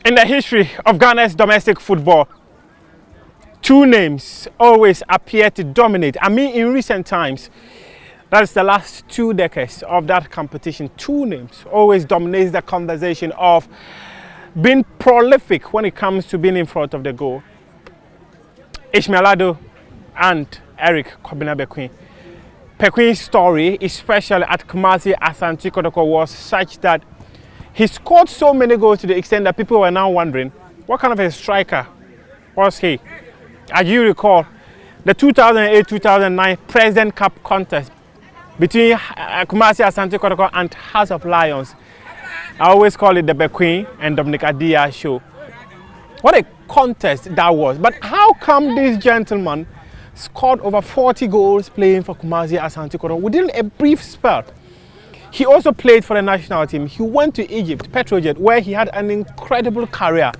In the history of Ghana's domestic football, two names always appear to dominate. I mean, in recent times, that's the last 2 decades of that competition. Two names always dominate the conversation of being prolific when it comes to being in front of the goal. Ishmael Ado and Eric Bekoe. Bekoe's story, especially at Kumasi Asante Kotoko, was such that he scored so many goals to the extent that people were now wondering what kind of a striker was he. As you recall, the 2008-2009 President Cup contest between Kumasi Asante Kotoko and House of Lions. I always call it the Bekoe and Dominic Adia show. What a contest that was. But how come this gentleman scored over 40 goals playing for Kumasi Asante Kotoko within a brief spell? He also played for the national team. He went to Egypt, Petrojet, where he had an incredible career.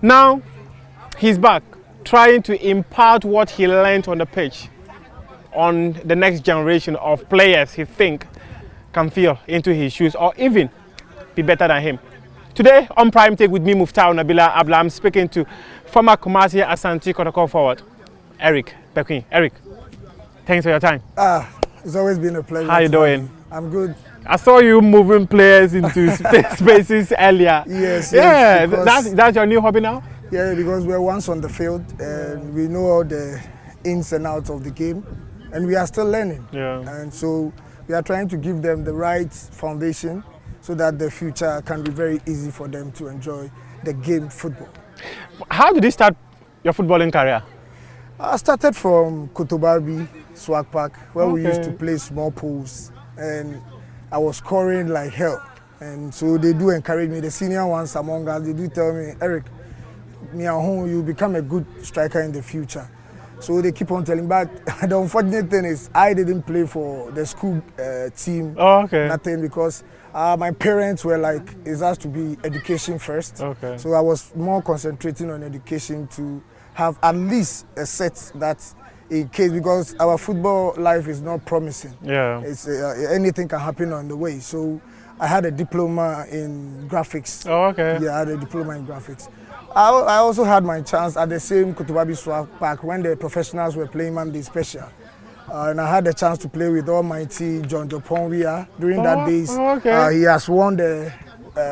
Now, he's back, trying to impart what he learned on the pitch on the next generation of players he think can feel into his shoes or even be better than him. Today, on Prime Take with me, Nabila, I'm speaking to former Kumasi Asante Kotoko forward, Eric Bekoe. Eric, thanks for your time. It's always been a pleasure. How you doing? I'm good. I saw you moving players into spaces earlier. Yes. Yeah, that's your new hobby now? Yeah, because we're once on the field and we know all the ins and outs of the game and we are still learning. Yeah. And so we are trying to give them the right foundation so that the future can be very easy for them to enjoy the game football. How did you start your footballing career? I started from Kotoko, Swag Park, where we used to play small pools, and I was scoring like hell. And so they do encourage me. The senior ones among us, they do tell me, Eric, me at home, you become a good striker in the future. So they keep on telling me. But the unfortunate thing is, I didn't play for the school team. Oh, okay. Nothing, because my parents were like, it has to be education first. Okay. So I was more concentrating on education to have at least a set that in case, because our football life is not promising. Yeah. It's anything can happen on the way. So I had a diploma in graphics. Oh, okay. Yeah, I had a diploma in graphics. I also had my chance at the same Kotoko Swag Park when the professionals were playing Monday Special. And I had the chance to play with almighty John Joponwia during that days. Oh, okay. He has won the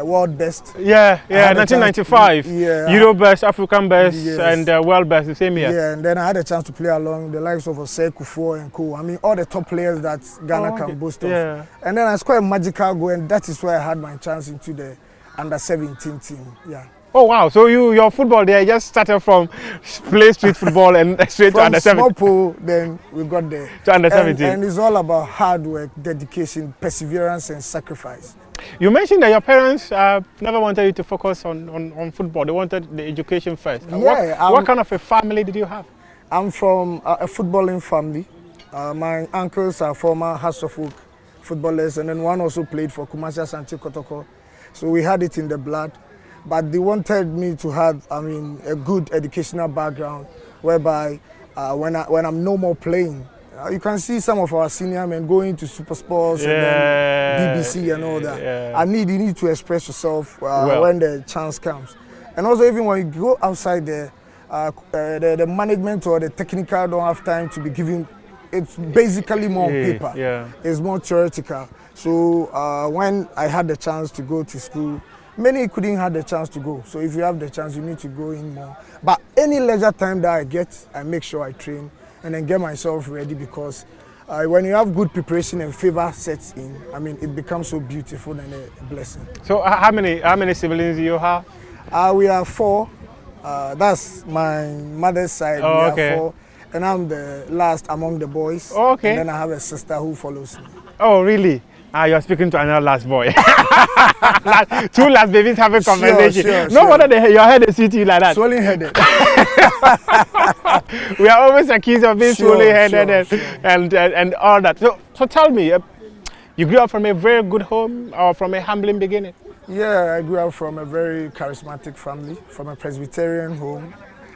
world best. Yeah, 1995. Yeah. Euro best, African best, Yes. and world best the same year. Yeah, and then I had a chance to play along the likes of Osei Kufuor and Co. I mean, all the top players that Ghana can boast of. Yeah. And then I scored a magical goal, and that is where I had my chance into the under-17 team. Yeah. Oh wow! So your football there just started from play street football and straight to under 17. From small pool, then we got there. To under 17. And it's all about hard work, dedication, perseverance, and sacrifice. You mentioned that your parents never wanted you to focus on football. They wanted the education first. Yeah, what kind of a family did you have? I'm from a footballing family. My uncles are former House of Oak footballers, and then one also played for Kumasi Asante Kotoko. So we had it in the blood. But they wanted me to have, a good educational background, whereby when I'm no more playing, you can see some of our senior men going to Super Sports and then BBC and all that. Yeah. You need to express yourself when the chance comes. And also, even when you go outside there, the management or the technical don't have time to be given. It's basically more paper. Yeah. It's more theoretical. So when I had the chance to go to school, many couldn't have the chance to go. So if you have the chance, you need to go in more. But any leisure time that I get, I make sure I train and then get myself ready, because when you have good preparation and favor sets in, it becomes so beautiful and a blessing. So how many siblings do you have? We are 4. That's my mother's side. Oh, we are 4. And I'm the last among the boys. Oh, okay. And then I have a sister who follows me. Oh, really? You're speaking to another last boy. Two last babies having conversation. Sure. Wonder your head is sitting like that. Swollen headed. We are always accused of being swollen headed and all that. So tell me, you grew up from a very good home or from a humbling beginning? Yeah, I grew up from a very charismatic family, from a Presbyterian home.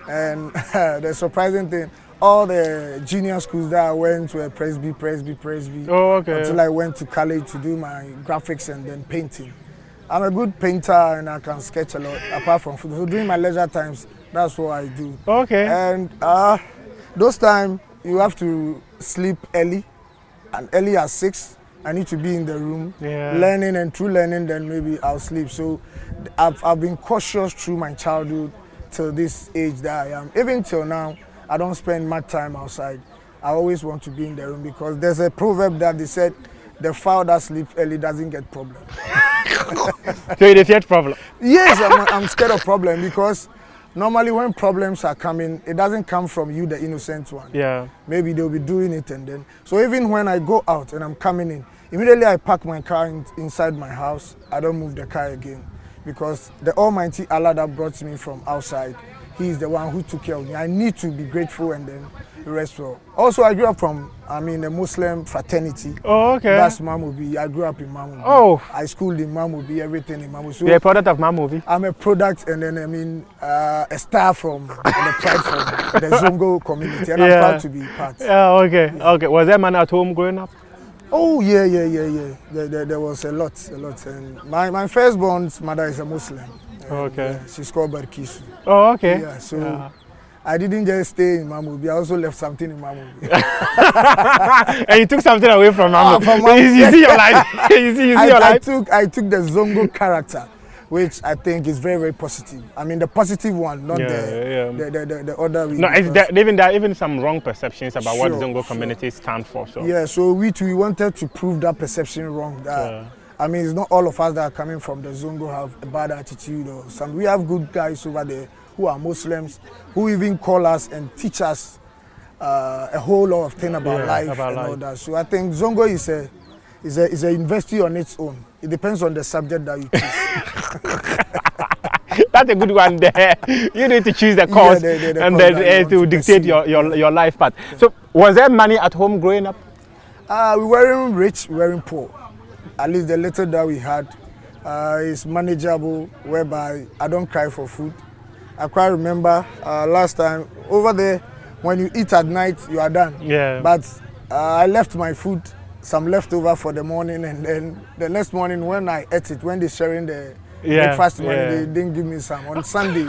And the surprising thing, all the junior schools that I went were Presby. Oh, okay. Until I went to college to do my graphics and then painting. I'm a good painter and I can sketch a lot apart from football. So during my leisure times, that's what I do. Okay. And those times you have to sleep early, and early at 6. I need to be in the room learning, and through learning then maybe I'll sleep. So I've been cautious through my childhood till this age that I am. Even till now, I don't spend much time outside. I always want to be in the room because there's a proverb that they said, the fowl that sleeps early doesn't get problem. So it is yet problem? Yes, I'm scared of problem because normally when problems are coming, it doesn't come from you, the innocent one. Yeah. Maybe they'll be doing it and then. So even when I go out and I'm coming in, immediately I park my car inside my house. I don't move the car again because the Almighty Allah that brought me from outside, He is the one who took care of me. I need to be grateful and then the rest well. Also, I grew up from, a Muslim fraternity. Oh, okay. That's Mamubi. I grew up in Mamubi. Oh. I schooled in Mamubi, everything in Mamubi. So you're a product of Mamubi? I'm a product and then, a star from the pride from the Zongo community. And I'm proud to be part. Yeah, okay. Yeah. Okay. Was there man at home growing up? Oh, yeah. There was a lot. And my firstborn's mother is a Muslim. Okay. Yeah, she's called Barkisu. Oh, okay. Yeah, so I didn't just stay in Mamubi. I also left something in Mamubi. And you took something away from Mamubi. From Mamubi. You see your life. you see your life. I took the Zongo character, which I think is very, very positive. I mean, the positive one, not the other. No, even some wrong perceptions about what Zongo community stand for. So yeah, so we wanted to prove that perception wrong. I mean, it's not all of us that are coming from the Zongo have a bad attitude or some. We have good guys over there who are Muslims, who even call us and teach us a whole lot of things about life all that. So I think Zongo is a university on its own. It depends on the subject that you choose. That's a good one there. You need to choose the course and then to dictate your life path. Yeah. So was there money at home growing up? We weren't rich, we weren't poor. At least the little that we had is manageable, whereby I don't cry for food. I quite remember last time over there, when you eat at night, you are done. Yeah. But I left my food, some leftover for the morning, and then the next morning when I ate it, when they're sharing the breakfast money, they didn't give me some on Sunday.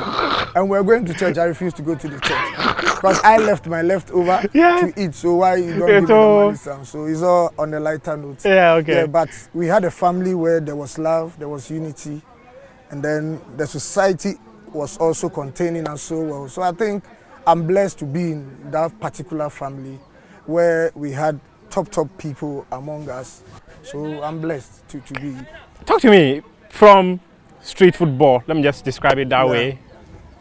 And we're going to church. I refused to go to the church because I left my leftover to eat. So why you don't give me the money some? So it's all on the lighter note. Yeah, okay. Yeah, but we had a family where there was love, there was unity, and then the society was also containing us so well. So I think I'm blessed to be in that particular family where we had top people among us. So I'm blessed to be. Talk to me from street football, let me just describe it that way,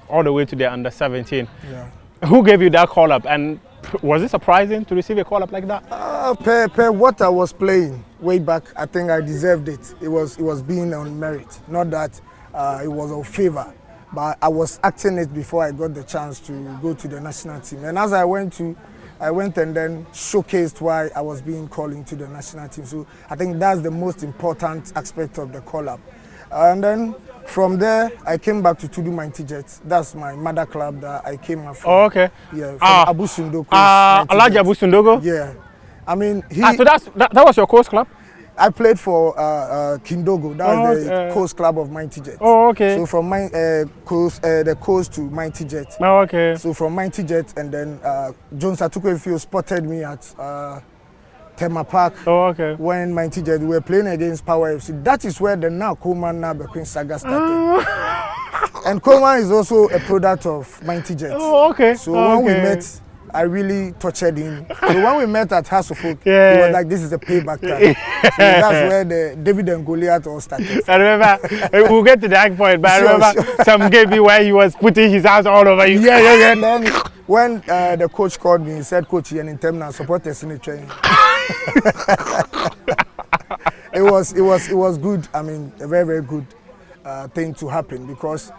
all the way to the under 17. Yeah. Who gave you that call up, and was it surprising to receive a call up like that? Per what I was playing way back, I think I deserved it. It was being on merit, not that it was of favor, but I was acting it before I got the chance to go to the national team. And as I went and then showcased why I was being called into the national team. So I think that's the most important aspect of the call up. And then from there, I came back to Tudu Mighty Jets. That's my mother club that I came from. Oh, okay. Yeah, from Abu Sundoko. Alaji Abu Sundogo? Yeah. I mean, so that was your coach club? I played for Kindogo. That was the coast club of Mighty Jets. Oh, okay. So from the coast to Mighty Jets. Oh, okay. So from Mighty Jets, and then Jones Atukwefio spotted me at Tema Park. Oh, okay. When Mighty Jets were playing against Power FC. That is where the now Coleman now Bekoe saga started. And Coleman is also a product of Mighty Jets. Oh, okay. So when we met, I really tortured him. So when we met at House of Folk, he was like, this is a payback time. So that's where the David and Goliath all started. I remember, we'll get to that point, but I remember some game where he was putting his hands all over you. Yeah. Then when the coach called me, he said, Coach, you're in terminal, support us in the training. It was good. I mean, a very, very good thing to happen, because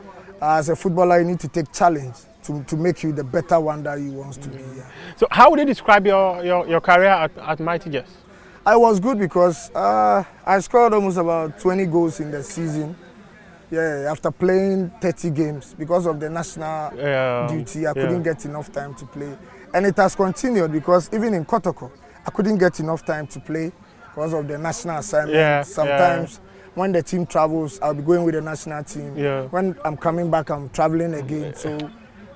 as a footballer, you need to take challenge to make you the better one that you want to be. Yeah. So how would you describe your career at Mighty Jets? I was good because I scored almost about 20 goals in the season. Yeah, after playing 30 games, because of the national duty, I couldn't get enough time to play. And it has continued, because even in Kotoko, I couldn't get enough time to play because of the national assignment. Sometimes when the team travels, I'll be going with the national team. Yeah. When I'm coming back, I'm traveling again. So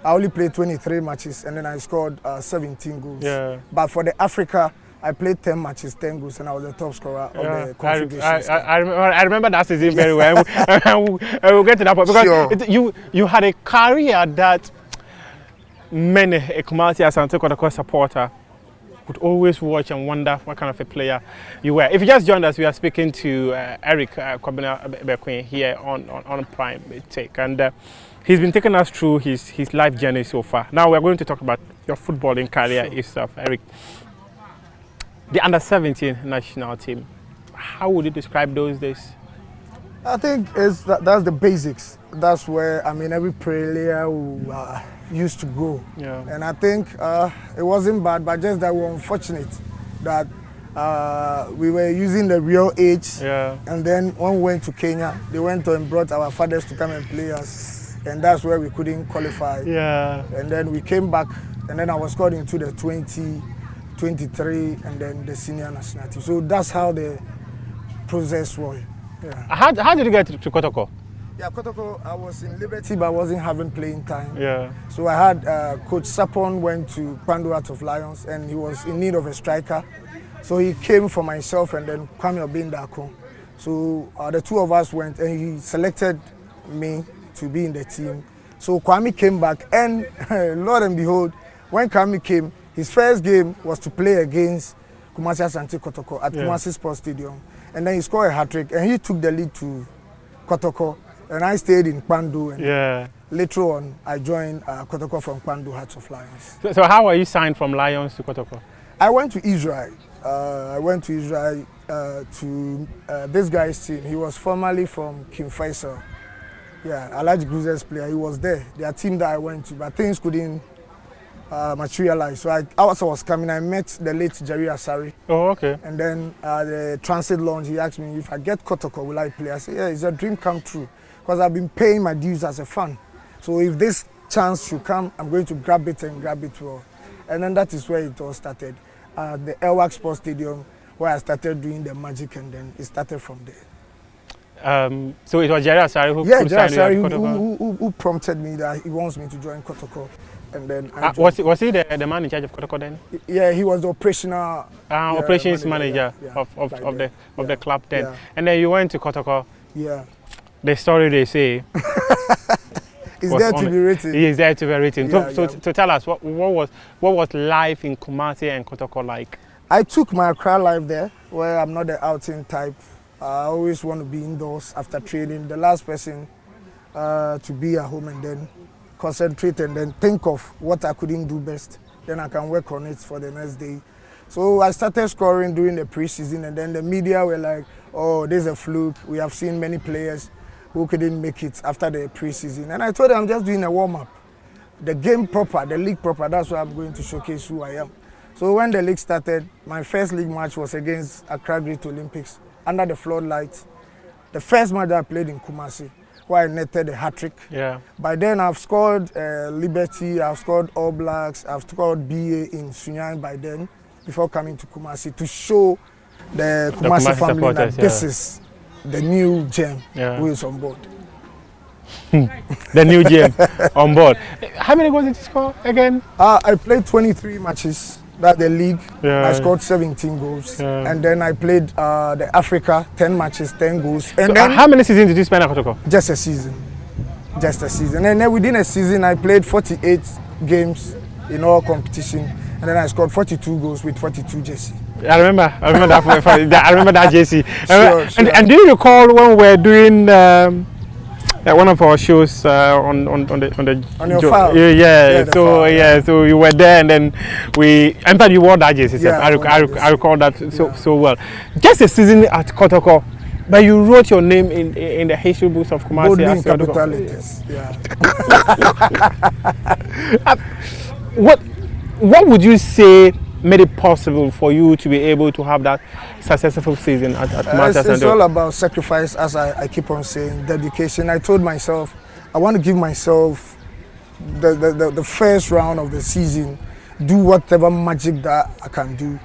I only played 23 matches and then I scored 17 goals. Yeah. But for the Africa, I played 10 matches, 10 goals, and I was the top scorer of the confederations. I remember that season very well. We'll get to that point because you had a career that many a Kumasi Asante Kotoko supporter would always watch and wonder what kind of a player you were. If you just joined us, we are speaking to Eric Bekoe here on Prime Take, and he's been taking us through his life journey so far. Now we're going to talk about your footballing career itself, Eric. The under-17 national team, how would you describe those days? I think that's the basics. That's where, I mean, every player who used to go. Yeah. And I think it wasn't bad, but just that we were unfortunate that we were using the real age. Yeah. And then when we went to Kenya, they went and brought our fathers to come and play us. And that's where we couldn't qualify. Yeah. And then we came back, and then I was called into the 20, 23, and then the senior national team. So that's how the process was. Yeah. How did you get to Kotoko? Yeah, Kotoko, I was in Liberty, but I wasn't having playing time. Yeah. So I had Coach Sapon went to Kwandu Hearts of Lions, and he was in need of a striker. So he came for myself and then Kwame Obindako. So the two of us went, and he selected me to be in the team. So Kwame came back, and Lord and behold, when Kwame came, his first game was to play against Kumasi Asante Kotoko at Kumasi Sports Stadium. And then he scored a hat-trick, and he took the lead to Kotoko. And I stayed in Kwandu. And later on, I joined Kotoko from Kwandu Hearts of Lions. So how were you signed from Lions to Kotoko? I went to Israel. I went to Israel to this guy's team. He was formerly from King Faisal. Yeah, Alhaji Cruiser's player. He was there. Their team that I went to, but things couldn't materialized. So as I was coming, I met the late Jerry Asari. Oh, okay. And then the transit launch, he asked me if I get Kotoko, will I play? I said, yeah, it's a dream come true. Because I've been paying my dues as a fan. So if this chance should come, I'm going to grab it and grab it well. And then that is where it all started. The Elwak Sports Stadium, where I started doing the magic, and then it started from there. So it was Jerry Asari who prompted me that he wants me to join Kotoko. And then was he the man in charge of Kotoko then? Yeah, he was the operational operations manager of the club then. Yeah. And then you went to Kotoko. Yeah. The story they say is there to be written. It is there to be written. Yeah, so tell us what was life in Kumasi and Kotoko like? I took my Accra life there, where I'm not the outing type. I always want to be indoors after training. The last person to be at home and then concentrate and then think of what I couldn't do best. Then I can work on it for the next day. So I started scoring during the preseason, and then the media were like, oh, there's a fluke. We have seen many players who couldn't make it after the preseason. And I told them I'm just doing a warm-up. The game proper, the league proper, that's why I'm going to showcase who I am. So when the league started, my first league match was against Accra Great Olympics under the floodlights. The first match I played in Kumasi, where I netted a hat-trick. Yeah. By then I've scored Liberty, I've scored All Blacks, I've scored BA in Sunyani by then, before coming to Kumasi, to show the Kumasi family that this is the new gem who is on board. The new gem on board. How many goals did you score again? I played 23 matches. That's the league. Yeah. I scored 17 goals. Yeah. And then I played the Africa, 10 matches, 10 goals. And so then how many seasons did you spend at Kotoko? Just a season. Just a season. And then within a season, I played 48 games in all competition. And then I scored 42 goals with 42 jerseys. I remember that. I remember that jersey. Sure. And do you recall when we were doing one of our shows on your file? Yeah. So you were there, and then in fact you wore that jersey. Yeah, I recall that so well. Just a season at Kotoko, but you wrote your name in the history books of Kumasi. Boldly in capital letters. Yeah. What would you say made it possible for you to be able to have that successful season at Kumasi? It's all about sacrifice, as I keep on saying, dedication. I told myself, I want to give myself the first round of the season, do whatever magic that I can do.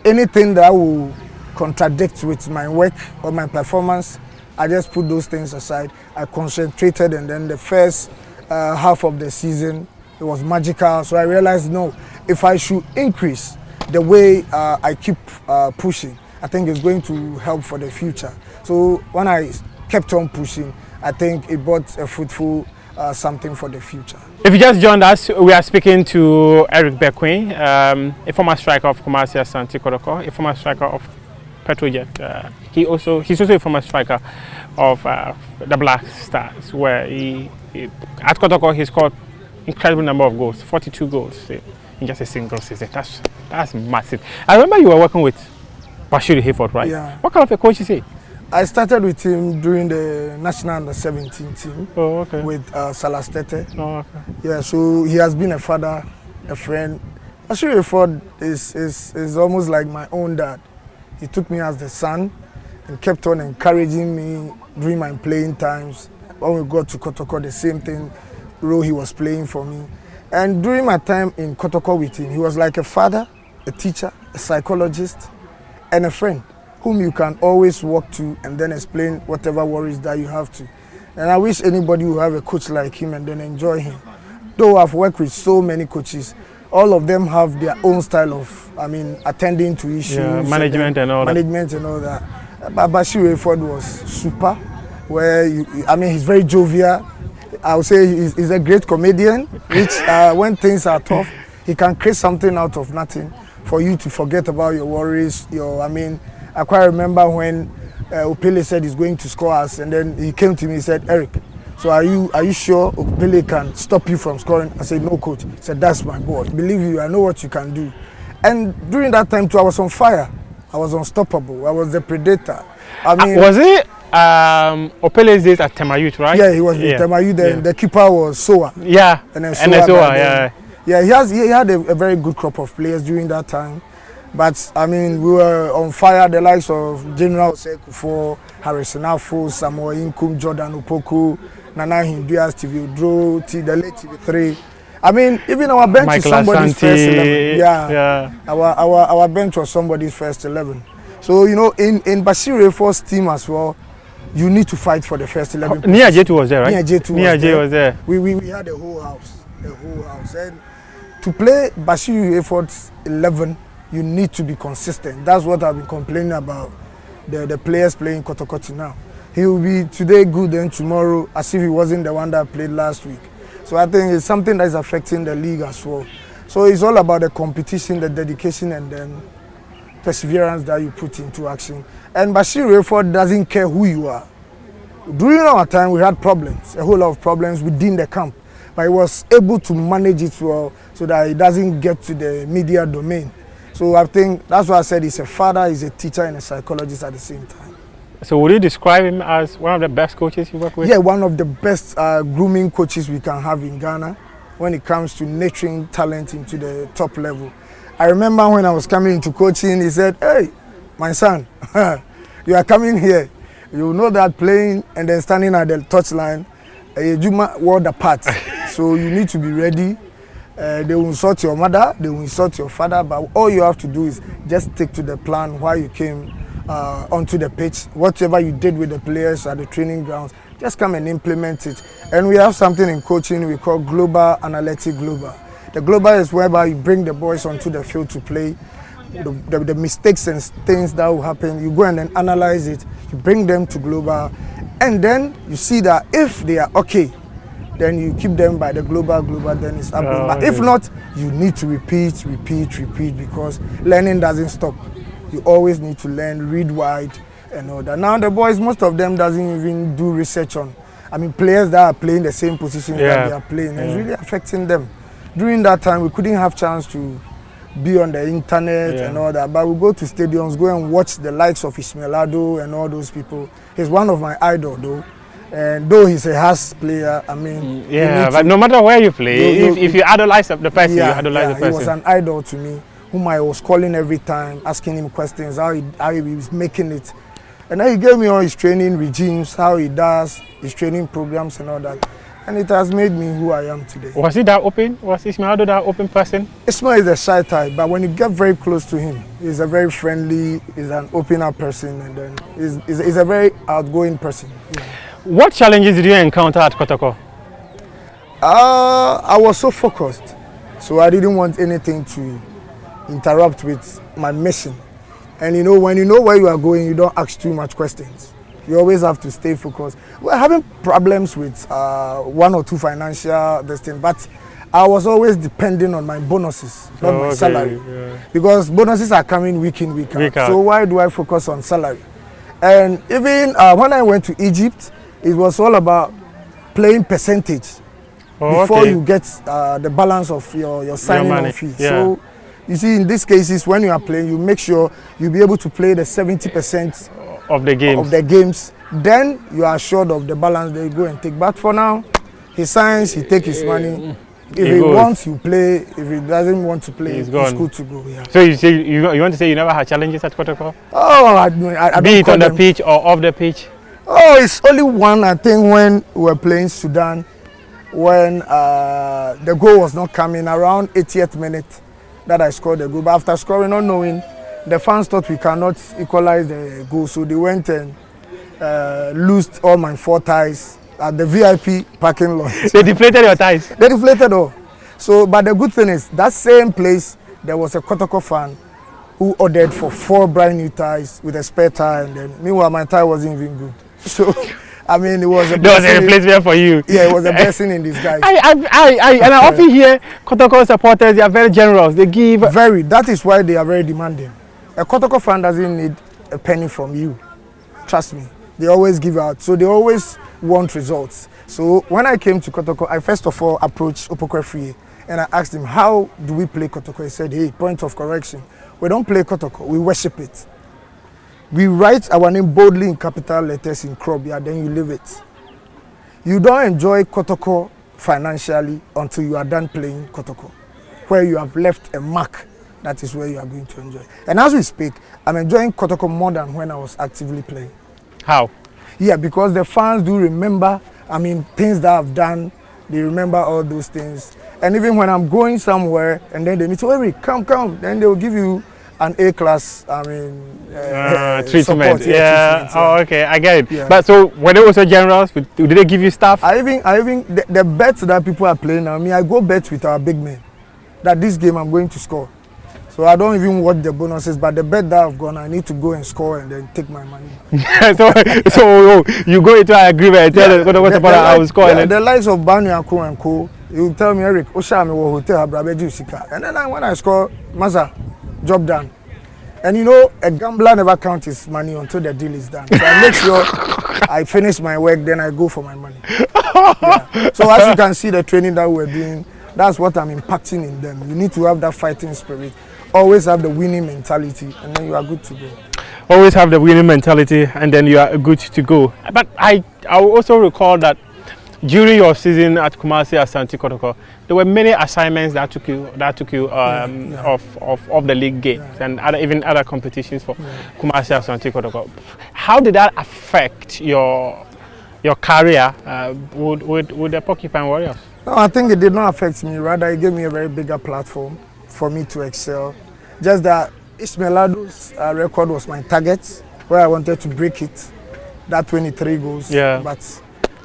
Anything that will contradict with my work or my performance, I just put those things aside. I concentrated, and then the first half of the season, it was magical. So I realized, no, if I should increase the way I keep pushing, I think it's going to help for the future. So when I kept on pushing, I think it brought a fruitful something for the future. If you just joined us, we are speaking to Eric Bekoe, a former striker of Kumasi Asante Kotoko, a former striker of Petrojet. He's also a former striker of the Black Stars, where at Kotoko he scored incredible number of goals, 42 goals in just a single season. That's massive. I remember you were working with Bashir Hayford, right? Yeah. What kind of a coach is he? I started with him during the national under-17 team. Oh, okay. With Salastete. Oh, okay. Yeah, so he has been a father, a friend. Bashir Hayford is almost like my own dad. He took me as the son and kept on encouraging me during my playing times. When we got to Kotoko, the same thing role he was playing for me. And during my time in Kotoko with him, he was like a father, a teacher, a psychologist, and a friend whom you can always walk to and then explain whatever worries that you have to. And I wish anybody would have a coach like him and then enjoy him. Though I've worked with so many coaches, all of them have their own style of, attending to issues. Yeah, management and all that. But Bashir Hayford was super, where, he's very jovial. I would say he's a great comedian, which when things are tough, he can create something out of nothing for you to forget about your worries. I quite remember when Opele said he's going to score us, and then he came to me and said, Eric, so are you sure Opele can stop you from scoring? I said, no, coach. He said, that's my boy. Believe you, I know what you can do. And during that time too, I was on fire. I was unstoppable. I was the predator. Was it Opele's days at Temayut, right? Yeah, he was with Temayut. The keeper was Soa. Yeah, and then Soa, yeah. Yeah, he had a very good crop of players during that time. But we were on fire. The likes of General Sekufo, Harrison Afo, Samuel Inkum, Jordan Opoku, Nana Hinduas, TV Udro, the late TV3. Even our bench is somebody's first 11. Yeah. Our bench was somebody's first 11. So in Bashir Hayford's team as well, you need to fight for the first 11. Nia J2 was there, right? Nia J2 was there. We had a whole house. And to play Bashir Hayford's 11, you need to be consistent. That's what I've been complaining about the players playing Kotoko now. He will be today good and tomorrow as if he wasn't the one that played last week. So I think it's something that is affecting the league as well. So it's all about the competition, the dedication, and then perseverance that you put into action. And Bashir Hayford doesn't care who you are. During our time, we had problems, a whole lot of problems within the camp. But he was able to manage it well so that it doesn't get to the media domain. So I think that's why I said he's a father, he's a teacher, and a psychologist at the same time. So would you describe him as one of the best coaches you work with? Yeah, one of the best grooming coaches we can have in Ghana when it comes to nurturing talent into the top level. I remember when I was coming into coaching, he said, hey, my son, you are coming here. You know that playing and then standing at the touchline, you world apart. So you need to be ready. They will insult your mother, they will insult your father, but all you have to do is just stick to the plan while you came onto the pitch. Whatever you did with the players at the training grounds, just come and implement it. And we have something in coaching we call Global Analytic Global. The Global is whereby you bring the boys onto the field to play. The mistakes and things that will happen, you go and then analyze it, you bring them to Global, and then you see that if they are okay, then you keep them by the global, then it's happening. But if not, you need to repeat, because learning doesn't stop. You always need to learn, read wide, and all that. Now the boys, most of them doesn't even do research on, players that are playing the same position that they are playing. It's really affecting them. During that time, we couldn't have chance to be on the internet and all that, but we go to stadiums, go and watch the likes of Ismail Ado and all those people. He's one of my idols, though. And though he's a harsh player, but no matter where you play, if you idolize the person, you idolize the person. He was an idol to me, whom I was calling every time, asking him questions, how he was making it. And then he gave me all his training regimes, how he does his training programs and all that. and it has made me who I am today. Was he that open? Was Ismail Ado that open person? Ismail is a shy type, but when you get very close to him, he's a very friendly, he's an open-up person, and then he's a very outgoing person. Yeah. What challenges did you encounter at Kotoko? I was so focused, so I didn't want anything to interrupt with my mission. And you know, when you know where you are going, you don't ask too much questions. You always have to stay focused. We're having problems with one or two financial things, but I was always depending on my bonuses, not my salary. Yeah. Because bonuses are coming week in, week out. So why do I focus on salary? And even when I went to Egypt, it was all about playing percentage before you get the balance of your signing on fee. Yeah. So you see, in these cases, when you are playing, you make sure you'll be able to play the 70% of the games. Then you are assured of the balance that you go and take. But for now, he signs, he takes his money. If he wants, you play. If he doesn't want to play, it's good to go. Yeah. So you want to say you never had challenges at Kotoko? Oh, I don't. Be it on the pitch or off the pitch? Oh, it's only one. I think when we were playing Sudan, when the goal was not coming around 80th minute, that I scored the goal. But after scoring, not knowing, the fans thought we cannot equalize the goal, so they went and loosed all my 4 ties at the VIP parking lot. They deflated your ties? They deflated all. So, but the good thing is, that same place, there was a Kotoko fan who ordered for 4 brand new ties with a spare tire, and then meanwhile my tie wasn't even good. So, I mean, it was a blessing. There was a replacement for you. Yeah, it was a blessing in disguise. And I often hear Kotoko supporters, they are very generous. They give. Very. That is why they are very demanding. A Kotoko fan doesn't need a penny from you. Trust me. They always give out. So they always want results. So when I came to Kotoko, I first of all approached Opoku Free and I asked him, how do we play Kotoko? He said, hey, point of correction. We don't play Kotoko, we worship it. We write our name boldly in capital letters in Krobia, then you leave it. You don't enjoy Kotoko financially until you are done playing Kotoko, where you have left a mark. That is where you are going to enjoy. And as we speak, I'm enjoying Kotoko more than when I was actively playing. How? Yeah, because the fans do remember, things that I've done, they remember all those things. And even when I'm going somewhere and then they need to, hey, come, then they will give you an A-class, treatment. Support, yeah. Oh, okay, I get it. Yeah. But so, were they also generous? Did they give you stuff? The bets that people are playing now, I go bet with our big men that this game I'm going to score. So I don't even watch the bonuses, but the bet that I've gone, I need to go and score and then take my money. so you go into an agreement and tell them I will score. The likes of Banu and Co, you will tell me, Eric, Oshami will hotel Brabeju Sika. And then when I score, Maza, job done. And you know, a gambler never counts his money until the deal is done. So I make sure I finish my work, then I go for my money. Yeah. So as you can see, the training that we're doing, that's what I'm impacting in them. You need to have that fighting spirit. Always have the winning mentality, and then you are good to go. Always have the winning mentality, and then you are good to go. But I also recall that during your season at Kumasi Asante Kotoko, there were many assignments that took you off the league games and even other competitions for Kumasi Asante Kotoko. How did that affect your career with the Porcupine Warriors? No, I think it did not affect me. Rather, it gave me a very bigger platform for me to excel. Just that Ismail Ado's record was my target, where I wanted to break it, that 23 goals. Yeah. But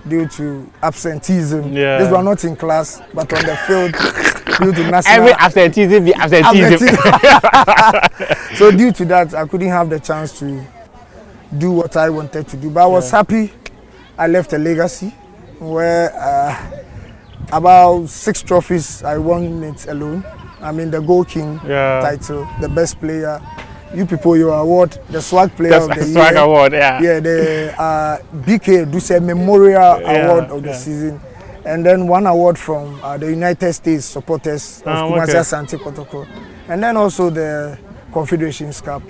due to absenteeism, these were not in class, but on the field, due to national... Every absenteeism, the absenteeism. So due to that, I couldn't have the chance to do what I wanted to do. But I was happy I left a legacy where about 6 trophies, I won it alone. The Goal King title, the best player. You people, your award, the Swag Player of the Year. Swag Award, Yeah, the Bekoe do say Memorial Award of the season. And then 1 award from the United States supporters of Kumasi Asante Kotoko. And then also the Confederations Cup.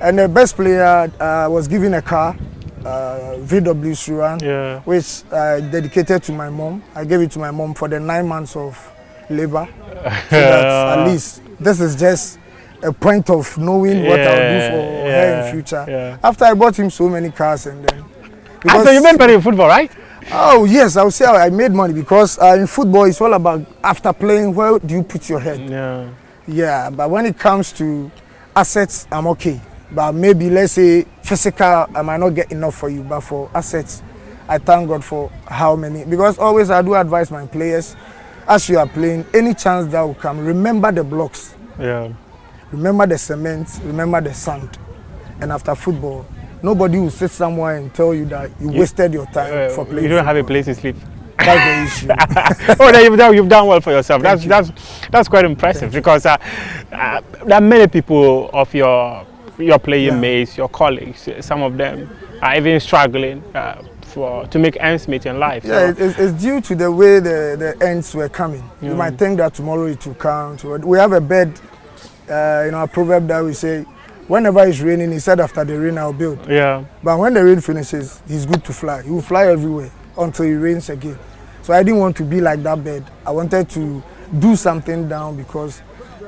And the best player was given a car, VW Suran, which I dedicated to my mom. I gave it to my mom for the 9 months of labor. So that at least this is just a point of knowing what I'll do for her in future. After I bought him so many cars and then... After you made better in football, right? Oh yes, I would say I made money because in football it's all about after playing, where do you put your head? Yeah. Yeah, but when it comes to assets, I'm okay. But maybe let's say physical, I might not get enough for you. But for assets, I thank God for how many. Because always I do advise my players, as you are playing, any chance that will come, remember the blocks. Yeah. Remember the cement, remember the sand. And after football, nobody will sit somewhere and tell you that you wasted your time for playing. You don't football. have a place to sleep. That's the issue. Oh, then you've done well for yourself. That's quite impressive because there are many people of your playing mates, your colleagues. Some of them are even struggling to make ends meet in life. Yeah, so. it's due to the way the ends were coming. You might think that tomorrow it will come. We have a bed, a proverb that we say, whenever it's raining, he said after the rain I'll build. Yeah. But when the rain finishes, he's good to fly. He will fly everywhere until it rains again. So I didn't want to be like that bed. I wanted to do something down because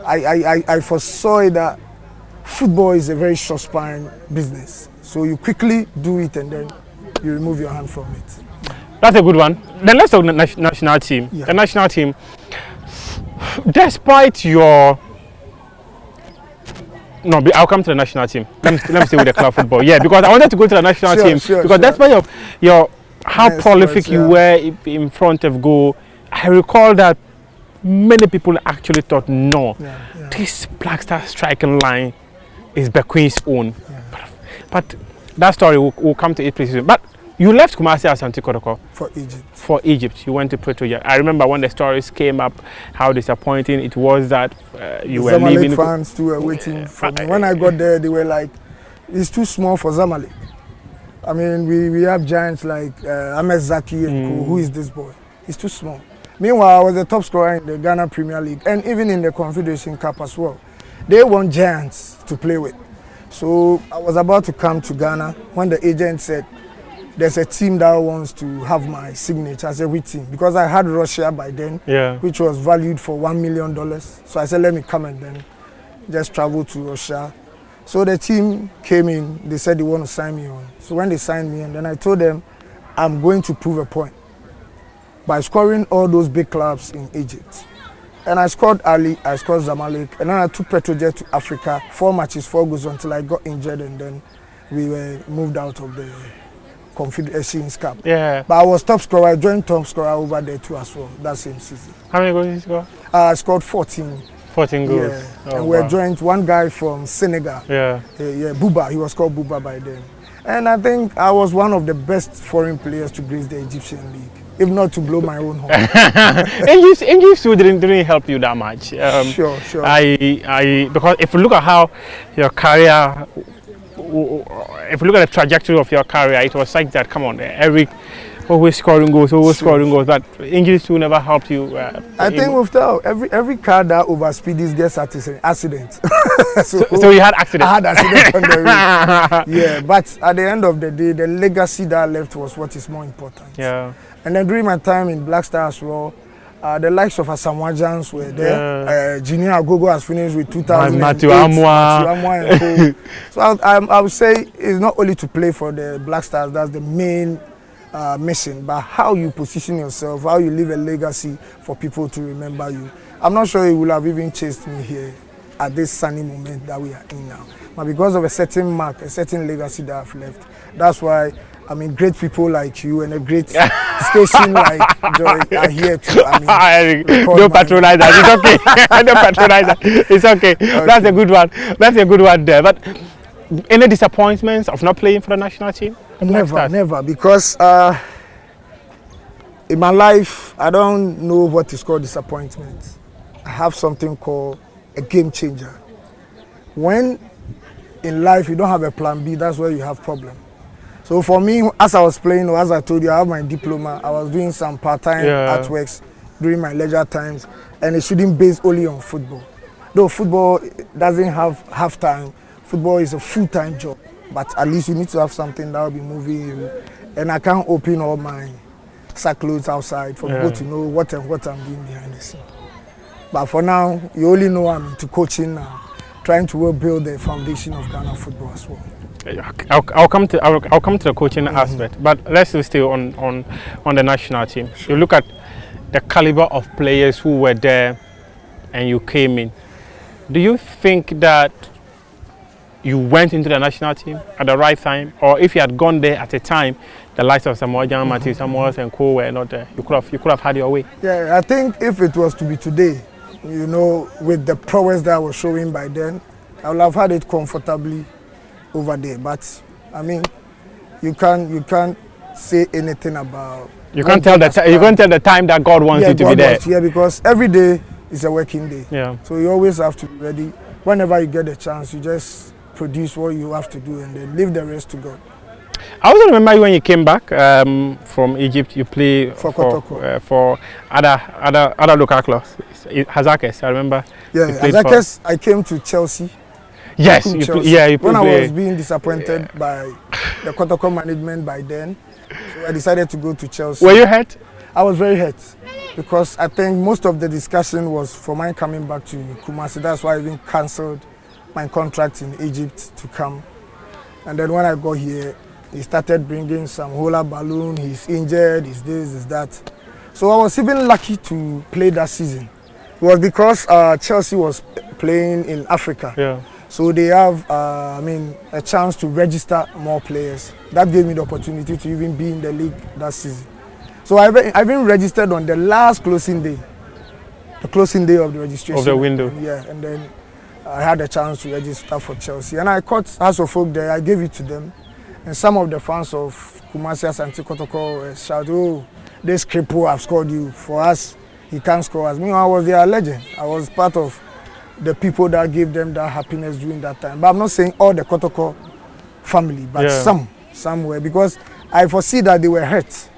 I foresaw that football is a very short span business. So you quickly do it and then you remove your hand from it. That's a good one. Then let's talk national team. Yeah. The national team, despite your... No, I'll come to the national team. Let me stay with the club football. Yeah, because I wanted to go to the national team because despite your how prolific you were in front of goal, I recall that many people actually thought, this Black Star striking line is Bekoe's own. Yeah. But that story will come to it pretty soon. But you left Kumasi Asante Kotoko for Egypt. You went to Pretoria. I remember when the stories came up, how disappointing it was that you were leaving. Zamalek fans too were waiting for me. When I got there, they were like, it's too small for Zamalek. I mean, we have giants like Ahmed Zaki and who is this boy? He's too small. Meanwhile, I was the top scorer in the Ghana Premier League and even in the Confederation Cup as well. They want giants to play with. So I was about to come to Ghana when the agent said, there's a team that wants to have my signature as a team because I had Russia by then, which was valued for $1 million. So I said, let me come and then just travel to Russia. So the team came in, they said they want to sign me on. So when they signed me, and then I told them, I'm going to prove a point by scoring all those big clubs in Egypt. And I scored Ali, I scored Zamalek, and then I took Petrojet to Africa, 4 matches, 4 goals until I got injured, and then we were moved out of the Confederation Cup. Yeah. But I was top scorer, I joined top scorer over there too as well, that same season. How many goals did you score? I scored 14. 14 goals. Yeah. Oh, and we were joined one guy from Senegal. Yeah. Buba. He was called Buba by then. And I think I was one of the best foreign players to grace the Egyptian league, if not to blow my own horn. Egypt still didn't help you that much. Sure. Because if you look at how your career, if you look at the trajectory of your career, it was like that. Come on, Eric. Always scoring goals, but injuries too never helped you. I think without every car that overspeeds gets accident. so you had accident? I had accident on the road. Yeah, but at the end of the day, the legacy that I left was what is more important. Yeah. And then during my time in Black Star as well, the likes of Asamoah were there. Junior Agogo has finished with 2008. Matthew Amwa and co. So I would say it's not only to play for the Black Stars, that's the main mission, but how you position yourself, how you leave a legacy for people to remember you. I'm not sure it would have even chased me here at this sunny moment that we are in now. But because of a certain mark, a certain legacy that I've left, that's why great people like you and a great station like Joy are here to. Don't patronize that. It's okay. Don't patronize that. It's okay. That's a good one. That's a good one there. But any disappointments of not playing for the national team? Never, because in my life, I don't know what is called disappointment. I have something called a game changer. When in life you don't have a plan B, that's where you have problem. So for me, as I was playing, or as I told you, I have my diploma. I was doing some part-time artworks during my leisure times, and it shouldn't base only on football. Though football doesn't have half time, football is a full-time job. But at least you need to have something that will be moving you. And I can't open all my sack clothes outside for people to know what I'm doing behind the scene. But for now, you only know I'm into coaching now, trying to build the foundation of Ghana football as well. I'll come to the coaching aspect, but let's stay on the national team. Sure. You look at the caliber of players who were there, and you came in. Do you think that you went into the national team at the right time, or if you had gone there at a time, the likes of Samuel Jan, Matthew Samuels, and Co were not there, you could have had your way? Yeah, I think if it was to be today, you know, with the prowess that I was showing by then, I would have had it comfortably over there. But I mean, you can't say anything about. You can't tell the time that God wants you to be there. Yeah, because every day is a working day. Yeah. So you always have to be ready. Whenever you get a chance, you just produce what you have to do and then leave the rest to God. I also remember when you came back from Egypt, you played for Kotoko. For other local clubs. Hazakes, I remember. Yeah, Hazakes. I came to Chelsea. Yes, you played. When I was being disappointed by the Kotoko management by then, so I decided to go to Chelsea. Were you hurt? I was very hurt because I think most of the discussion was for my coming back to Kumasi. That's why I even cancelled my contract in Egypt to come. And then when I got here, he started bringing some hula balloon. He's injured, he's this, he's that. So I was even lucky to play that season. It was because Chelsea was playing in Africa. Yeah. So they have, a chance to register more players. That gave me the opportunity to even be in the league that season. So I've been registered on the last closing day, the closing day of the registration. Of the window. Yeah, and then I had a chance to register for Chelsea. And I caught House of Folk there, I gave it to them. And some of the fans of Kumasi Asante Kotoko shouted, "Oh, this cripple have scored you. For us, he can't score us." Meanwhile, I was their legend. I was part of the people that gave them that happiness during that time. But I'm not saying all the Kotoko family, but some were, because I foresee that they were hurt.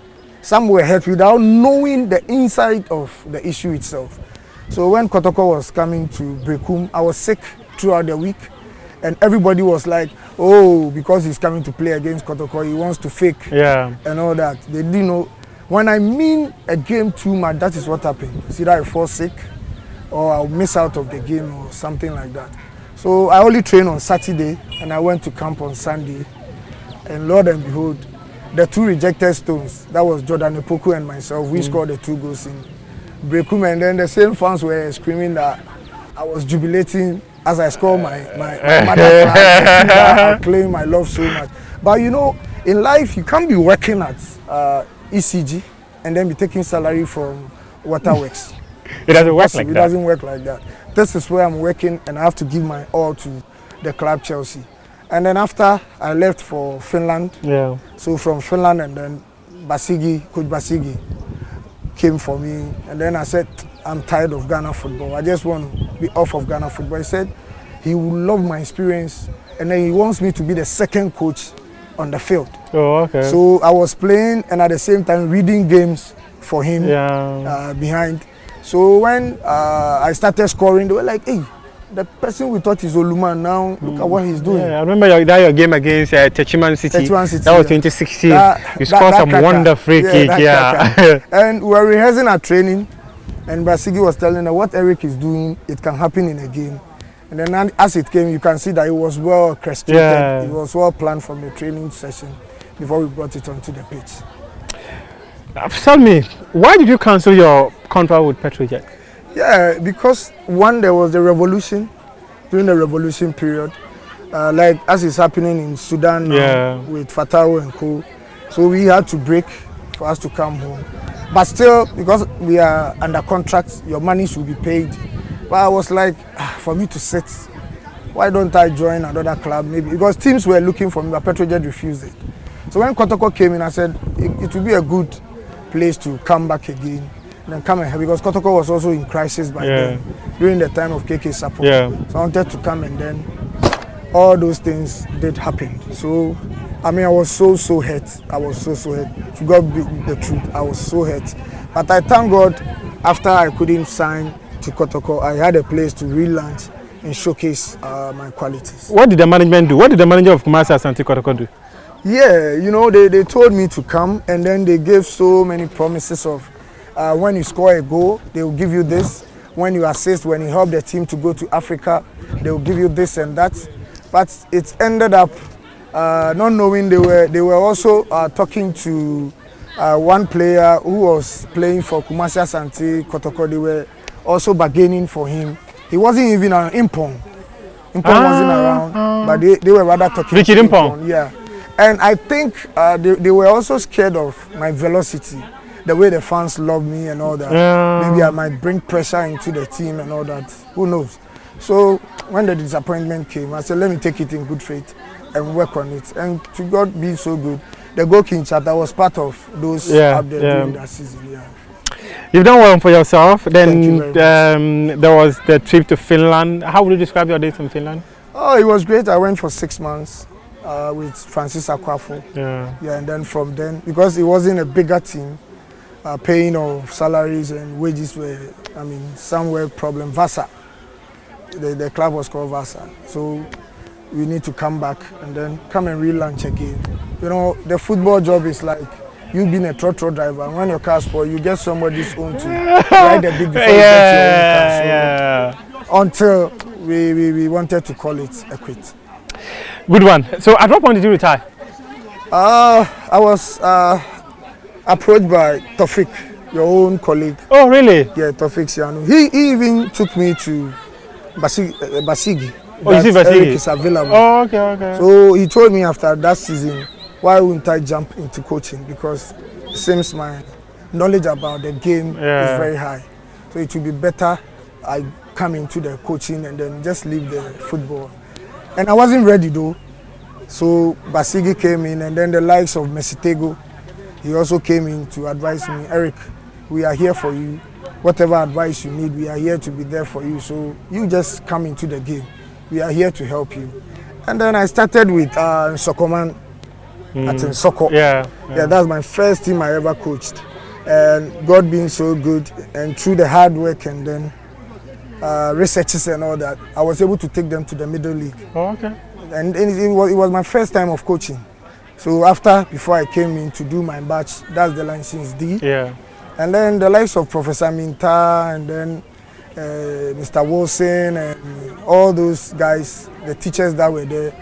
Some were hurt without knowing the inside of the issue itself. So when Kotoko was coming to Bekoe, I was sick throughout the week. And everybody was like, "Oh, because he's coming to play against Kotoko, he wants to fake," and all that. They didn't know. When I mean a game too much, that is what happened. It's either I fall sick or I'll miss out of the game or something like that. So I only trained on Saturday and I went to camp on Sunday. And Lord and behold, the two rejected stones, that was Jordan Bekoe and myself, we scored the 2 goals in Bekoe. And then the same fans were screaming that I was jubilating as I scored my mother cry, claim my love so much. But you know, in life, you can't be working at ECG and then be taking salary from Waterworks. It doesn't work like that. It doesn't work like that. This is where I'm working and I have to give my all to the club Chelsea. And then after I left for Finland, so from Finland and then Coach Basigi came for me, and then I said, "I'm tired of Ghana football. I just want to be off of Ghana football." He said he would love my experience, and then he wants me to be the second coach on the field. Oh, okay. So I was playing and at the same time reading games for him behind. So when I started scoring, they were like, "Hey, the person we thought is Oluma now, look at what he's doing." Yeah, I remember your game against Techiman City. That was 2016. You scored some wonder free kick. And we were rehearsing our training, and Basigi was telling us what Eric is doing, it can happen in a game. And then as it came, you can see that it was well orchestrated. It was well planned from the training session before we brought it onto the pitch. Tell me, why did you cancel your contract with Petrojet? Yeah, because one, there was the revolution, during the revolution period, like as is happening in Sudan now with Fatah and Co. So we had to break for us to come home. But still, because we are under contract, your money should be paid. But I was like, for me to sit, why don't I join another club maybe? Because teams were looking for me, but Petrojet refused it. So when Kotoko came in, I said, it would be a good place to come back again. And come and help, because Kotoko was also in crisis by then, during the time of KK support. So I wanted to come, and then all those things did happen. So, I mean, I was so hurt. I was so hurt. To God be the truth, I was so hurt. But I thank God, after I couldn't sign to Kotoko, I had a place to relaunch and showcase my qualities. What did the management do? What did the manager of Kumasi Asante Kotoko do? Yeah, you know, they told me to come, and then they gave so many promises of when you score a goal, they will give you this. When you assist, when you help the team to go to Africa, they will give you this and that. But it ended up not knowing they were also talking to one player who was playing for Kumasi Asante Kotoko. They were also bargaining for him. He wasn't even an Impong. Impong wasn't around, but they were rather talking Richard to Impong. Yeah. And I think they were also scared of my velocity, the way the fans love me and all that. Maybe I might bring pressure into the team and all that. Who knows? So when the disappointment came, I said, let me take it in good faith and work on it. And to God be so good, the Go King chapter was part of those out there during that season. Yeah. You've done well for yourself. Then You there was the trip to Finland. How would you describe your days in Finland? Oh, it was great. I went for 6 months with Francis Akwafo. Yeah, and then from then, because it wasn't a bigger team, paying of salaries and wages were, some were problem. Vasa, the club was called Vasa. So we need to come back and then come and relaunch again. You know, the football job is like you being a trotro driver. And when your car spoils, you get somebody's own to ride the big before you get your own car. So until we wanted to call it a quit. Good one. So at what point did you retire? I was approached by Tofik, your own colleague. Oh, really? Yeah, Tofik Sianu. He even took me to Basigi. Oh, you see Basigi? Eric is available. Oh, okay. So he told me after that season, why wouldn't I jump into coaching? Because it seems my knowledge about the game is very high. So it would be better I come into the coaching and then just leave the football. And I wasn't ready though. So Basigi came in, and then the likes of Mesitego, he also came in to advise me, Eric, we are here for you. Whatever advice you need, we are here to be there for you. So you just come into the game. We are here to help you. And then I started with Sokoman at Nsoko. Yeah, that's my first team I ever coached. And God being so good, and through the hard work and then researches and all that, I was able to take them to the middle league. Oh, okay. And it was my first time of coaching. So before I came in to do my batch, that's the license D. Yeah. And then the likes of Professor Minta and then Mr. Wilson and all those guys, the teachers that were there,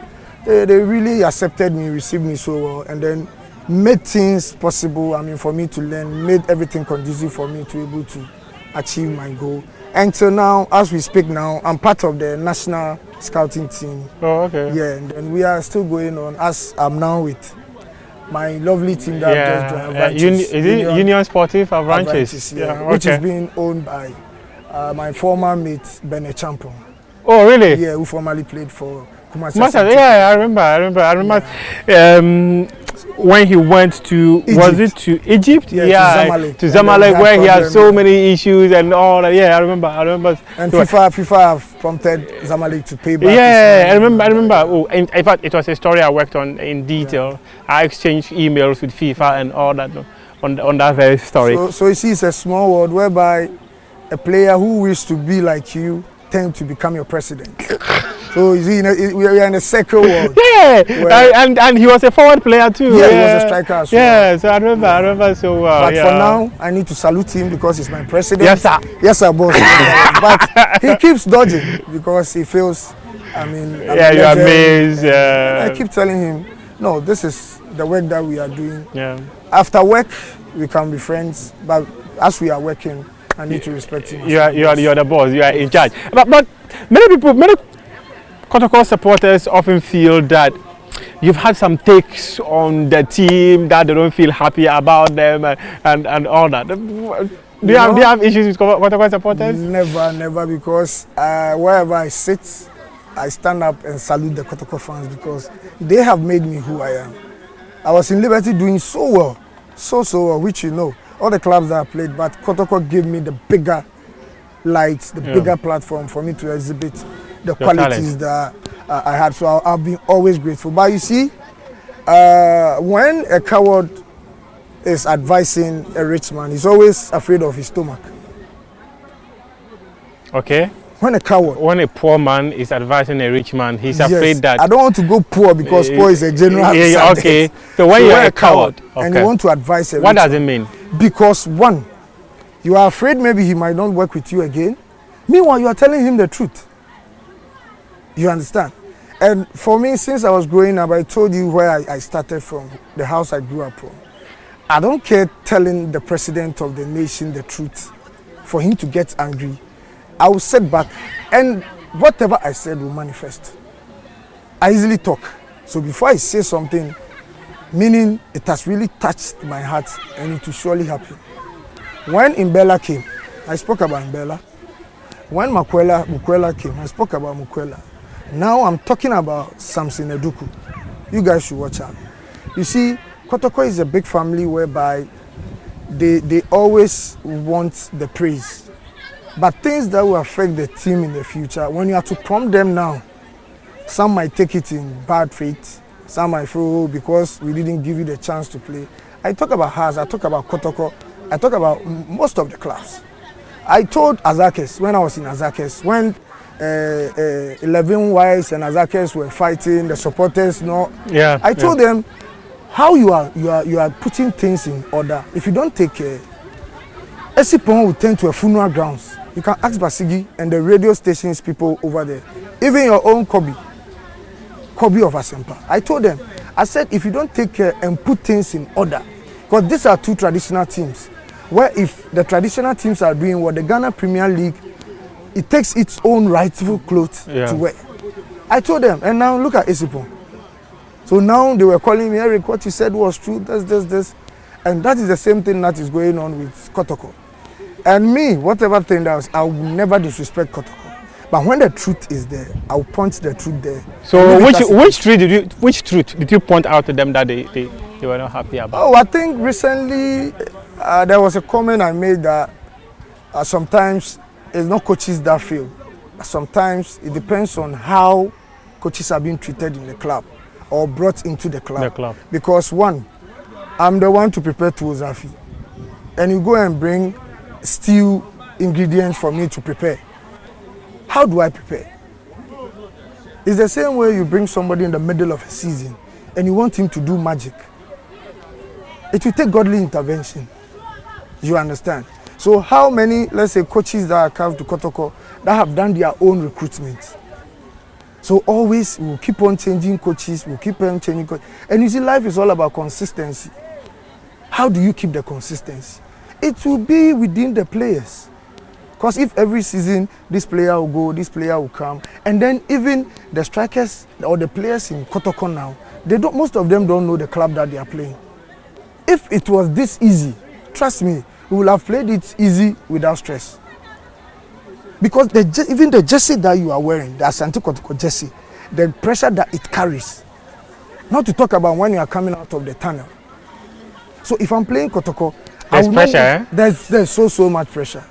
they really accepted me, received me so well, and then made things possible, for me to learn, made everything conducive for me to be able to achieve my goal. Until now, as we speak now, I'm part of the national scouting team. Oh, okay. Yeah, and then we are still going on, as I'm now with my lovely team that I've just joined. Union Sportive Avranches? Which is being owned by my former mate, Bene Champon. Oh, really? Yeah, who formerly played for Kumasi. Yeah, I remember. Yeah. When he went to, Egypt. Was it to Egypt? Yeah, to Zamalek, where he had so many issues and all that. Yeah, I remember. And FIFA have prompted Zamalek to pay back. Yeah, I remember. Oh, in fact, it was a story I worked on in detail. I exchanged emails with FIFA and all that on that very story. So you see, it's a small world whereby a player who wishes to be like you tend to become your president. So you see, we are in a circle world. Yeah, and he was a forward player too. Yeah, he was a striker as well. Yeah, so I remember so well. But for now, I need to salute him because he's my president. Yes, sir. Yes, sir, boss. But he keeps dodging because he feels, yeah, you are amazed. I keep telling him, no, this is the work that we are doing. Yeah. After work, we can be friends, but as we are working, I need to respect him. You are the boss. You are in charge. But many Kotoko supporters often feel that you've had some takes on the team that they don't feel happy about them and all that. Do you have issues with Kotoko supporters? Never, because wherever I sit, I stand up and salute the Kotoko fans because they have made me who I am. I was in Liberty doing so well, so well, which you know, all the clubs that I played, but Kotoko gave me the bigger lights, the bigger platform for me to exhibit the qualities that I had. So I've been always grateful. But you see, when a coward is advising a rich man, he's always afraid of his stomach. Okay. When a poor man is advising a rich man, he's afraid that... I don't want to go poor because poor is a general okay. So when you're a coward and you want to advise a rich what does it mean? Because one, you are afraid maybe he might not work with you again. Meanwhile, you are telling him the truth. You understand? And for me, since I was growing up, I told you where I started from, the house I grew up from. I don't care telling the president of the nation the truth for him to get angry. I will sit back and whatever I said will manifest. I easily talk. So before I say something, meaning it has really touched my heart and it will surely happen. When Nabila came, I spoke about Nabila. When Mukwela came, I spoke about Mukwela. Now I'm talking about Samson Eduku. You guys should watch out. You see, Kotoko is a big family whereby they always want the praise. But things that will affect the team in the future, when you have to prompt them now, some might take it in bad faith. Some might feel because we didn't give you the chance to play. I talk about Haas, I talk about Kotoko, I talk about most of the clubs. I told Azakes when I was in Azakes, when 11 Wives and Azakes were fighting, the supporters, I told them how you are putting things in order. If you don't take care, Esipon will turn to a funeral grounds. You can ask Basigi and the radio stations people over there, even your own Kobe of Asempa. I told them, I said, if you don't take care and put things in order, because these are two traditional teams, where if the traditional teams are doing what the Ghana Premier League, it takes its own rightful clothes to wear. I told them, and now look at Esipon. So now they were calling me, Eric, what you said was true, this. And that is the same thing that is going on with Kotoko. And me, whatever thing that was, I will never disrespect Kotoko. But when the truth is there, I will point the truth there. So which truth did you point out to them that they were not happy about? Oh, I think recently there was a comment I made that sometimes it's not coaches that fail. Sometimes it depends on how coaches are being treated in the club or brought into the club. Because one, I'm the one to prepare Tuozafi. And you go and bring stew ingredients for me to prepare. How do I prepare? It's the same way you bring somebody in the middle of a season and you want him to do magic. It will take godly intervention. You understand? So how many, let's say, coaches that have come to Kotoko that have done their own recruitment? So always we'll keep on changing coaches, we'll keep on changing coaches. And you see, life is all about consistency. How do you keep the consistency? It will be within the players. Because if every season this player will go, this player will come, and then even the strikers or the players in Kotoko now, most of them don't know the club that they are playing. If it was this easy, trust me, we will have played it easy without stress. Because even the jersey that you are wearing, the Asante Kotoko jersey, the pressure that it carries, not to talk about when you are coming out of the tunnel. So if I'm playing Kotoko, there's pressure. There's so much pressure.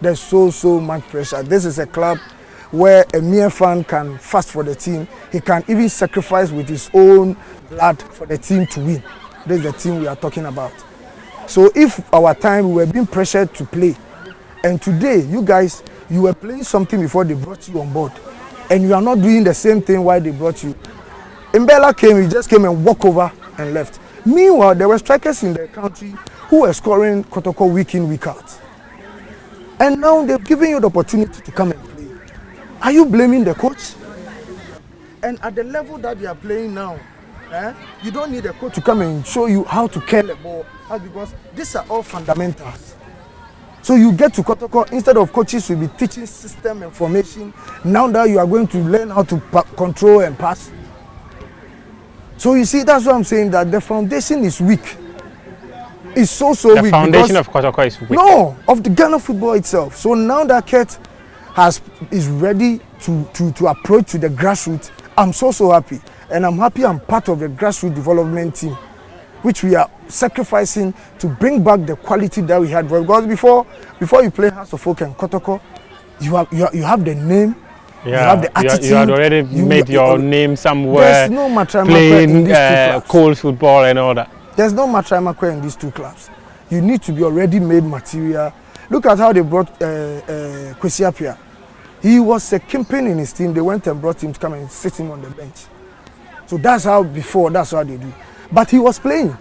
There's so much pressure. This is a club where a mere fan can fast for the team. He can even sacrifice with his own blood for the team to win. This is the team we are talking about. So if our time we were being pressured to play, and today you guys, you were playing something before they brought you on board, and you are not doing the same thing while they brought you. Nabila came, he just came and walked over and left. Meanwhile, there were strikers in the country who were scoring Kotoko week in, week out. And now they've given you the opportunity to come and play. Are you blaming the coach? And at the level that they are playing now, you don't need a coach to come and show you how to carry the ball, because these are all fundamentals. So you get to Kotoko, instead of coaches will be teaching system and formation, now that you are going to learn how to control and pass. So you see, that's what I'm saying, that the foundation is weak. It's so weak. The foundation of Kotoko is weak. No, of the Ghana football itself. So now that Ket is ready to approach to the grassroots, I'm so happy. And I'm happy I'm part of the grassroots development team, which we are sacrificing to bring back the quality that we had. Because before you play House of Folk and Kotoko, you have the name, you have the attitude. You had already made your name somewhere. There's no Matramakwe playing in these two clubs. cold football and all that. There's no Matramakwe in these two clubs. You need to be already made material. Look at how they brought Kwesi Appiah. He was a kingpin in his team. They went and brought him to come and sit him on the bench. So that's how they do. But he was playing.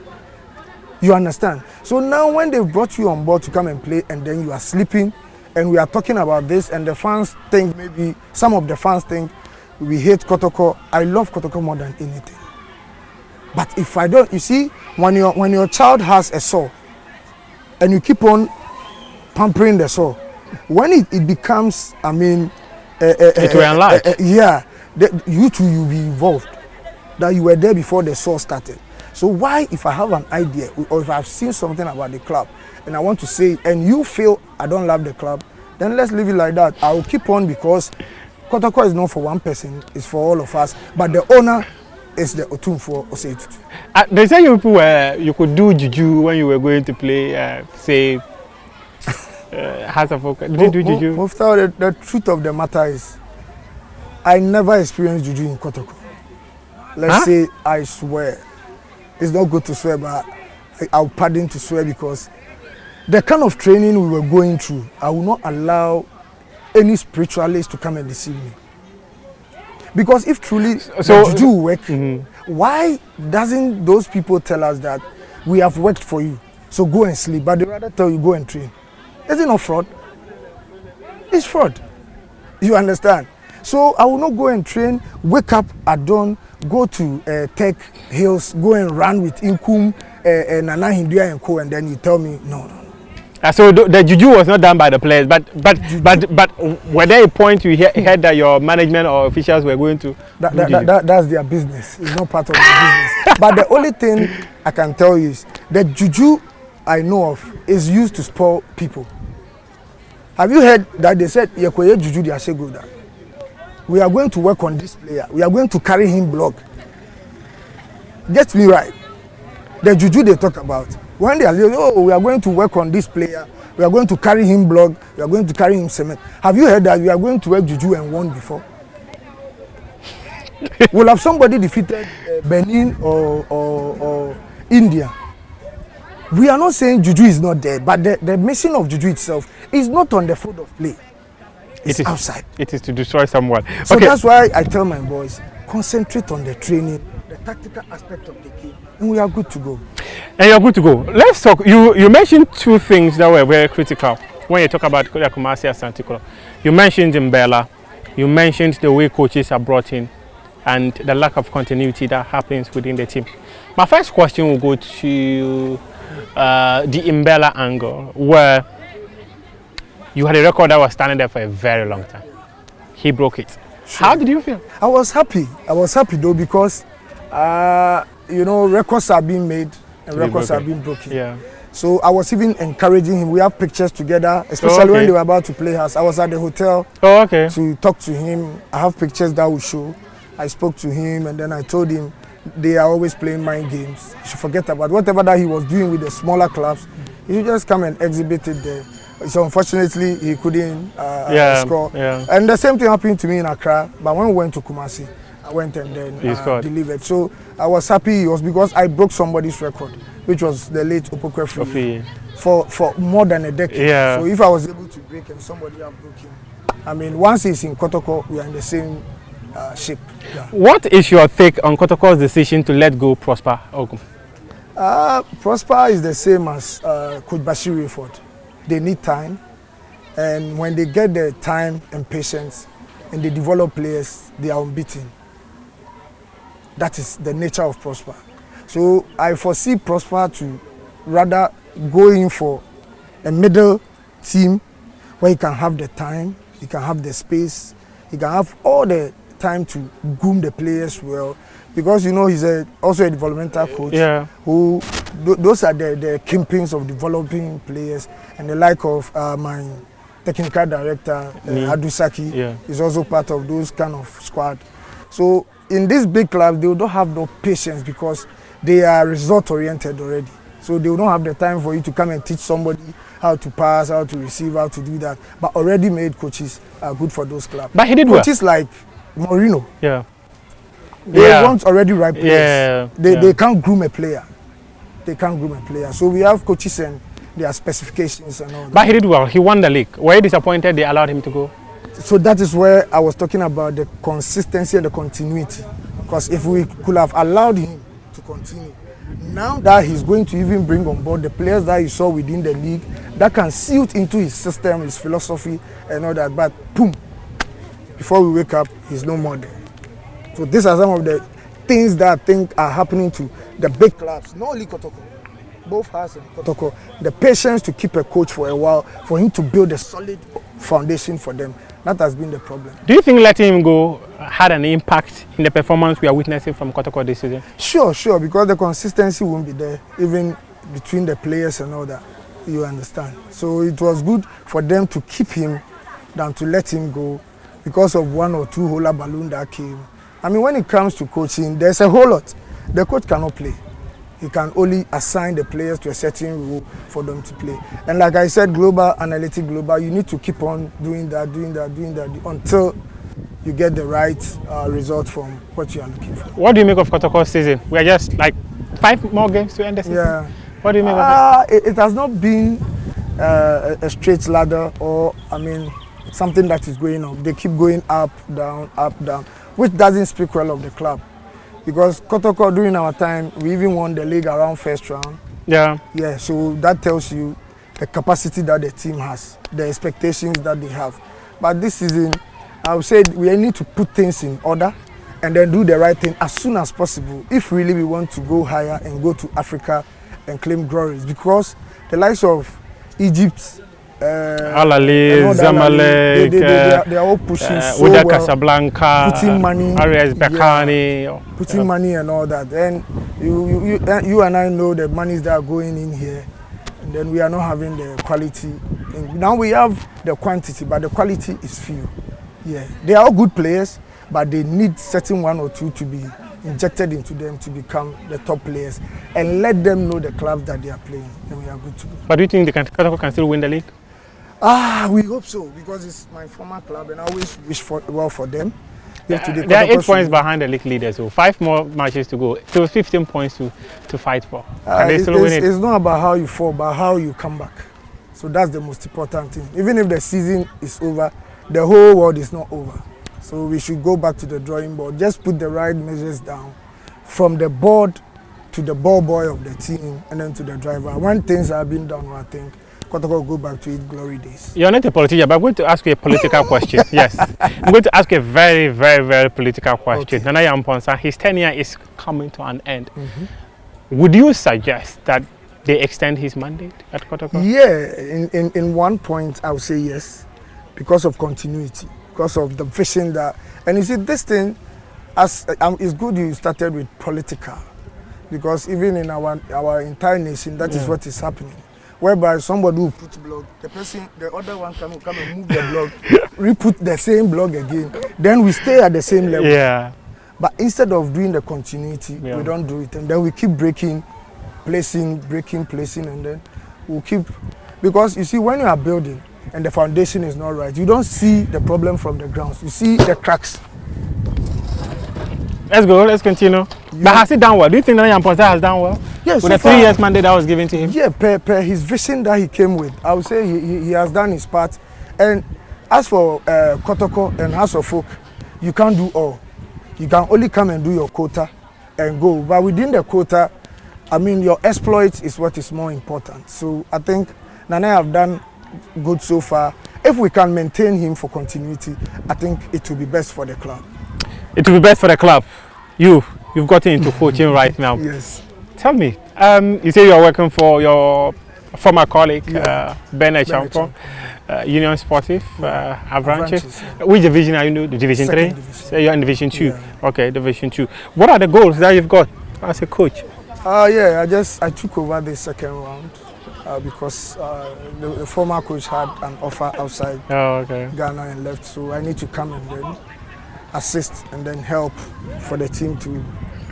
You understand? So now when they brought you on board to come and play, and then you are sleeping, and we are talking about this, and the fans think, maybe some of the fans think we hate Kotoko. I love Kotoko more than anything. But if I don't, you see, when your child has a sore, and you keep on pampering the sore, when it becomes, I mean, it will enlarge. Yeah, you too, you'll be involved. That you were there before the sore started. So why, if I have an idea or if I've seen something about the club and I want to say, and you feel I don't love the club, then let's leave it like that. I will keep on because Kotoko is not for one person, it's for all of us. But the owner is the Otum for Osei. They say you could do juju when you were going to play, say, House of Oka. Did you do juju? Mufta, the truth of the matter is, I never experienced juju in Kotoko. Let's say I swear. It's not good to swear, but I'll pardon to swear because the kind of training we were going through, I will not allow any spiritualist to come and deceive me. Because if truly the juju will work, why doesn't those people tell us that we have worked for you, so go and sleep, but they rather tell you go and train? Is it not fraud? It's fraud. You understand? So I will not go and train, wake up at dawn, go to Tech Hills, go and run with Inkum, Nana Hindua and Co, and then you tell me no. So the juju was not done by the players, but were there a point you heard that your management or officials were going to? That's their business. It's not part of the business. But the only thing I can tell you is the juju I know of is used to spoil people. Have you heard that they said Yekoye juju they are say good? We are going to work on this player. We are going to carry him block. Get me right. The juju they talk about. When they are saying, oh, we are going to work on this player. We are going to carry him block. We are going to carry him cement. Have you heard that we are going to work juju and won before? Will have somebody defeated Benin or India? We are not saying juju is not there, but the mission of juju itself is not on the field of play. It's outside. It is to destroy someone. So that's why I tell my boys, concentrate on the training, the tactical aspect of the game, and we are good to go. And you're good to go. Let's talk. You mentioned two things that were very critical when you talk about Kumasi Asante Kotoko. You mentioned Nabila, you mentioned the way coaches are brought in, and the lack of continuity that happens within the team. My first question will go to the Nabila angle, where you had a record that was standing there for a very long time. He broke it. Sure. How did you feel? I was happy. I was happy though because, you know, records are being made and records are being broken. Yeah. So I was even encouraging him. We have pictures together, especially when they were about to play us. I was at the hotel to talk to him. I have pictures that will show. I spoke to him and then I told him they are always playing mind games. You should forget about whatever that he was doing with the smaller clubs. He should just come and exhibit it there. So unfortunately, he couldn't score. Yeah. And the same thing happened to me in Accra. But when we went to Kumasi, I went and then delivered. So I was happy. It was because I broke somebody's record, which was the late Opoku for more than a decade. Yeah. So if I was able to break and somebody else broke him, I mean, once he's in Kotoko, we are in the same shape. Yeah. What is your take on Kotoko's decision to let go Prosper Ogum? Prosper is the same as Coach Bashir Rayford. They need time, and when they get the time and patience and they develop players, they are unbeaten. That is the nature of Prosper. So I foresee Prosper to rather go in for a middle team where he can have the time, he can have the space, he can have all the time to groom the players well, because you know he's also a developmental coach who those are the kingpins of developing players, and the like of my technical director Adusaki is also part of those kind of squad. So in these big clubs they don't have no patience because they are result oriented already. So they don't have the time for you to come and teach somebody how to pass, how to receive, how to do that. But already made coaches are good for those clubs. But he did coaches like Morino. They want already right players. They can't groom a player. They can't groom a player. So we have coaches and their specifications and all that. But he did well. He won the league. Were you disappointed they allowed him to go? So that is where I was talking about the consistency and the continuity. Because if we could have allowed him to continue, now that he's going to even bring on board the players that he saw within the league that can suit into his system, his philosophy and all that. But boom, before we wake up, he's no more there. So these are some of the things that I think are happening to the big clubs, not only Kotoko, both Hearts and Kotoko. The patience to keep a coach for a while, for him to build a solid foundation for them. That has been the problem. Do you think letting him go had an impact in the performance we are witnessing from Kotoko this season? Sure, because the consistency won't be there, even between the players and all that. You understand? So it was good for them to keep him than to let him go because of one or two hola balloon that came. I mean, when it comes to coaching, there's a whole lot. The coach cannot play. He can only assign the players to a certain role for them to play. And like I said, global, analytic, global, you need to keep on doing that until you get the right result from what you are looking for. What do you make of Kotoko's season? We are just like 5 more games to end the season. Yeah. What do you make of it? It has not been a straight ladder, or I mean, something that is going up. They keep going up, down, which doesn't speak well of the club. Because Kotoko, during our time, we even won the league around first round. Yeah. Yeah, so that tells you the capacity that the team has, the expectations that they have. But this season, I would say we need to put things in order and then do the right thing as soon as possible if really we want to go higher and go to Africa and claim glories. Because the likes of Egypt, Al-Ali, Zamalek, they are all pushing so Wydad well, Casablanca, putting money, RS Berkane, putting money and all that. And you and I know the monies that are going in here, and then we are not having the quality. And now we have the quantity, but the quality is few. Yeah, they are all good players, but they need certain one or two to be injected into them to become the top players, and let them know the clubs that they are playing, and we are good to go. But do you think the Kotoko can still win the league? We hope so, because it's my former club and I always wish well for them. They are 8 points behind the league leader, so 5 more matches to go. So 15 points to fight for. Can they still win it? It's not about how you fall, but how you come back. So that's the most important thing. Even if the season is over, the whole world is not over. So we should go back to the drawing board. Just put the right measures down, from the board to the ball boy of the team and then to the driver. When things have been done, I think Kotoko will go back to its glory days. You're not a politician, but I'm going to ask you a political question. Yes. I'm going to ask you a very, very, very political question. Okay. Nana Yamponsa, his tenure is coming to an end. Would you suggest that they extend his mandate at Kotoko? Yeah, in one point I would say yes, because of continuity, because of the vision that, and you see this thing, as it's good you started with political, because even in our entire nation, that is what is happening. Whereby somebody will put blog, the other one come and move the blog, re-put the same blog again. Then we stay at the same level. Yeah. But instead of doing the continuity, we don't do it. And then we keep breaking, placing, and then we'll keep, because you see, when you are building and the foundation is not right, you don't see the problem from the grounds. You see the cracks. Let's go, let's continue. Yeah. But has he done well? Do you think Nana Yamponsa has done well? Yes. With the 3 years mandate that was given to him? Yeah, per his vision that he came with, I would say he has done his part. And as for Kotoko and House of Folk, you can't do all. You can only come and do your quota and go. But within the quota, I mean, your exploit is what is more important. So I think Nana have done good so far. If we can maintain him for continuity, I think it will be best for the club. It will be best for the club. You've gotten into coaching right now. Yes. Tell me, you say you are working for your former colleague, Bernard Champon, Union Sportive, Avranches. Yeah. Which division are you in? Division 3? So you're in Division 2. Yeah. Okay, Division 2. What are the goals that you've got as a coach? Yeah, I took over the second round because the former coach had an offer outside Ghana and left, so I need to come and then assist and then help for the team to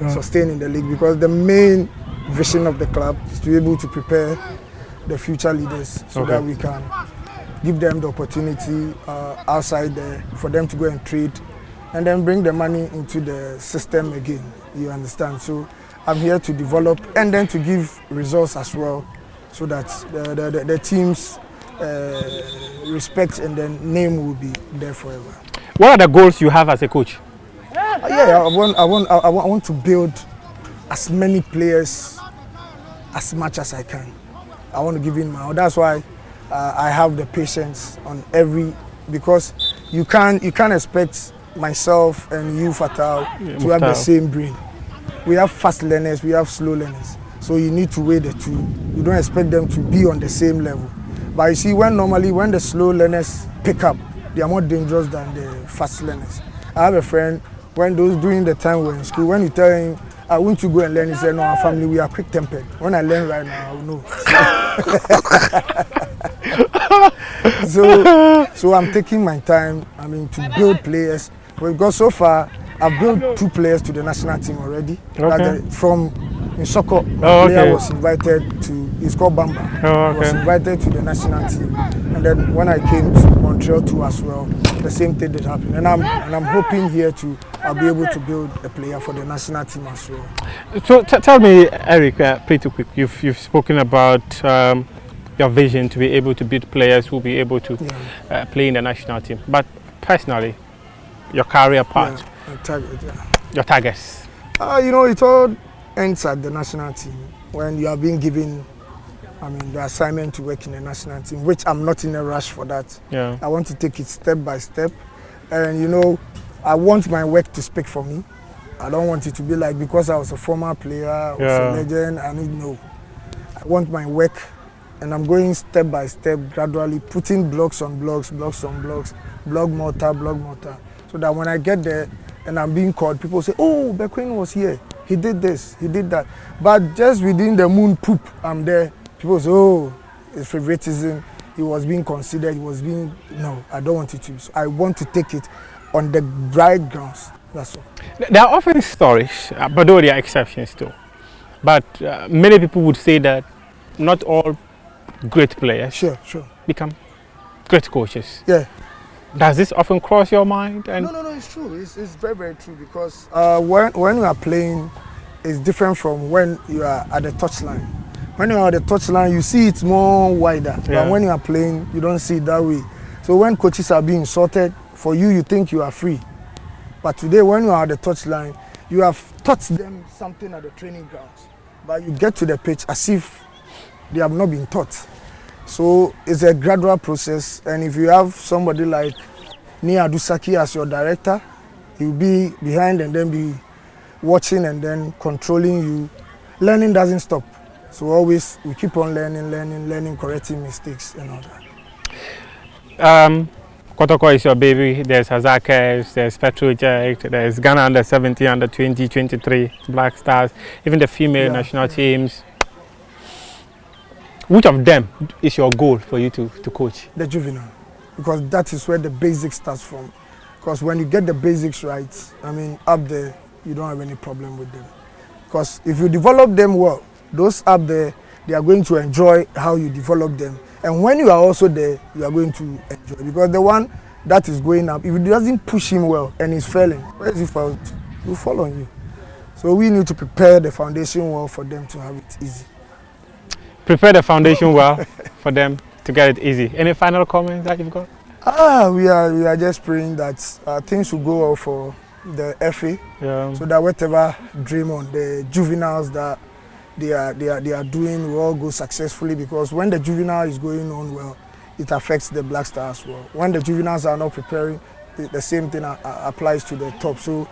sustain in the league, because the main vision of the club is to be able to prepare the future leaders so that we can give them the opportunity outside there for them to go and trade and then bring the money into the system again. You understand? So I'm here to develop and then to give results as well, so that the team's respect and then name will be there forever. What are the goals you have as a coach? Yeah, I want to build as many players as much as I can. I want to give in my all. That's why I have the patience on every, because you can't expect myself and you, Fatal, to have the same brain. We have fast learners, we have slow learners. So you need to weigh the two. You don't expect them to be on the same level. But you see, when the slow learners pick up, they are more dangerous than the fast learners. I have a friend, when those during the time we're in school, when you tell him, I want to go and learn, he said, no, our family, we are quick-tempered. When I learn right now, I will know. So I'm taking my time, to build players. Because so far, I've built 2 players to the national team already. Okay. In soccer, player was invited to, it's called Bamba, was invited to the national team. And then when I came to Montreal too as well, the same thing did happen. And I'm hoping here I'll be able to build a player for the national team as well. So tell me, Eric, pretty quick, you've spoken about your vision to be able to build players who will be able to play in the national team. But personally, your career path, your targets? It all ends at the national team when you are being given the assignment to work in the national team, which I'm not in a rush for that. Yeah. I want to take it step by step. And I want my work to speak for me. I don't want it to be like because I was a former player, I was a legend, I want my work, and I'm going step by step, gradually putting blocks on blocks, block mortar, so that when I get there and I'm being called, people say, oh, Bekoe was here. He did this, he did that. But just within the moon poop, I'm there. People say, oh, it's favoritism. He was being considered, no, I don't want it to. So I want to take it on the right grounds. That's all. There are often stories, but though there are exceptions too. But many people would say that not all great players become great coaches. Yeah. Does this often cross your mind? No, it's true. It's very, very true because when you are playing, it's different from when you are at the touchline. When you are at the touchline, you see it more wider. Yeah. But when you are playing, you don't see it that way. So when coaches are being sorted, for you think you are free. But today, when you are at the touchline, you have taught them something at the training grounds. But you get to the pitch as if they have not been taught. So it's a gradual process, and if you have somebody like Nia Dusaki as your director, he'll be behind and then be watching and then controlling you. Learning doesn't stop. So always we keep on learning, correcting mistakes and all that. Kotoko is your baby. There's Hazakers, there's Petroject, there's Ghana under 17, under 20, 23, Black Stars, even the female national teams. Which of them is your goal for you to coach? The juvenile, because that is where the basics starts from. Because when you get the basics right, up there, you don't have any problem with them. Because if you develop them well, those up there, they are going to enjoy how you develop them. And when you are also there, you are going to enjoy. Because the one that is going up, if it doesn't push him well and he's failing, where is he fall? He will fall on you. So we need to prepare the foundation well for them to have it easy. Prepare the foundation well for them to get it easy. Any final comments that you've got? We are just praying that things will go well for the FA, so that whatever dream on the juveniles that they are doing will all go successfully. Because when the juvenile is going on well, it affects the Black Stars as well. When the juveniles are not preparing, the same thing applies to the top. So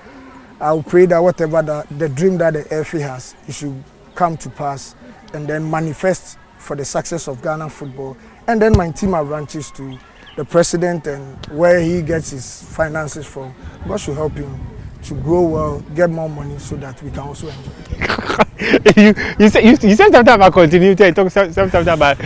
I will pray that whatever the dream that the FA has, it should come to pass and then manifest for the success of Ghana football. And then my team branches to the president and where he gets his finances from. God should help him to grow well, get more money so that we can also enjoy. you said something about continuity. You talked something about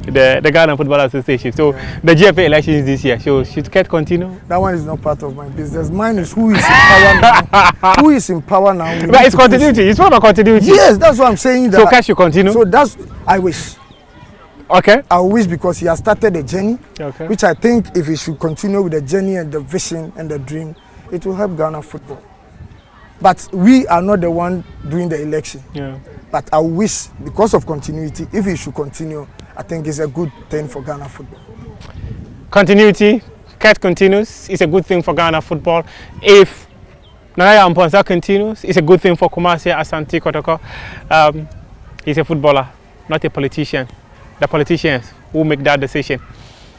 the Ghana Football Association. So the GFA elections this year, so should Ket continue? That one is not part of my business. Mine is who is in power now. Who is in power now? But it's continuity. It's all about continuity. Yes, that's what I'm saying. That so Ket should continue? So that's, I wish. Okay. I wish, because he has started a journey, which I think if he should continue with the journey and the vision and the dream, it will help Ghana football. But we are not the one doing the election. Yeah. But I wish, because of continuity, if he should continue, I think it's a good thing for Ghana football. Continuity, Ket continues, it's a good thing for Ghana football. If Naya Amponsa continues, it's a good thing for Kumasi Asante Kotoko. He's a footballer, not a politician. The politicians who make that decision.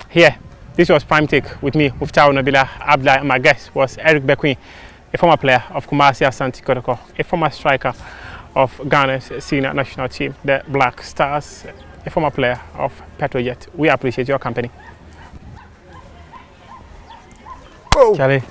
Here, This was Prime Take with me, Muftau Nabila Abdullah, and my guest was Eric Bekoe, a former player of Kumasi Asante Kotoko, a former striker of Ghana's senior national team, the Black Stars, a former player of Petrojet. We appreciate your company. Oh. Charlie.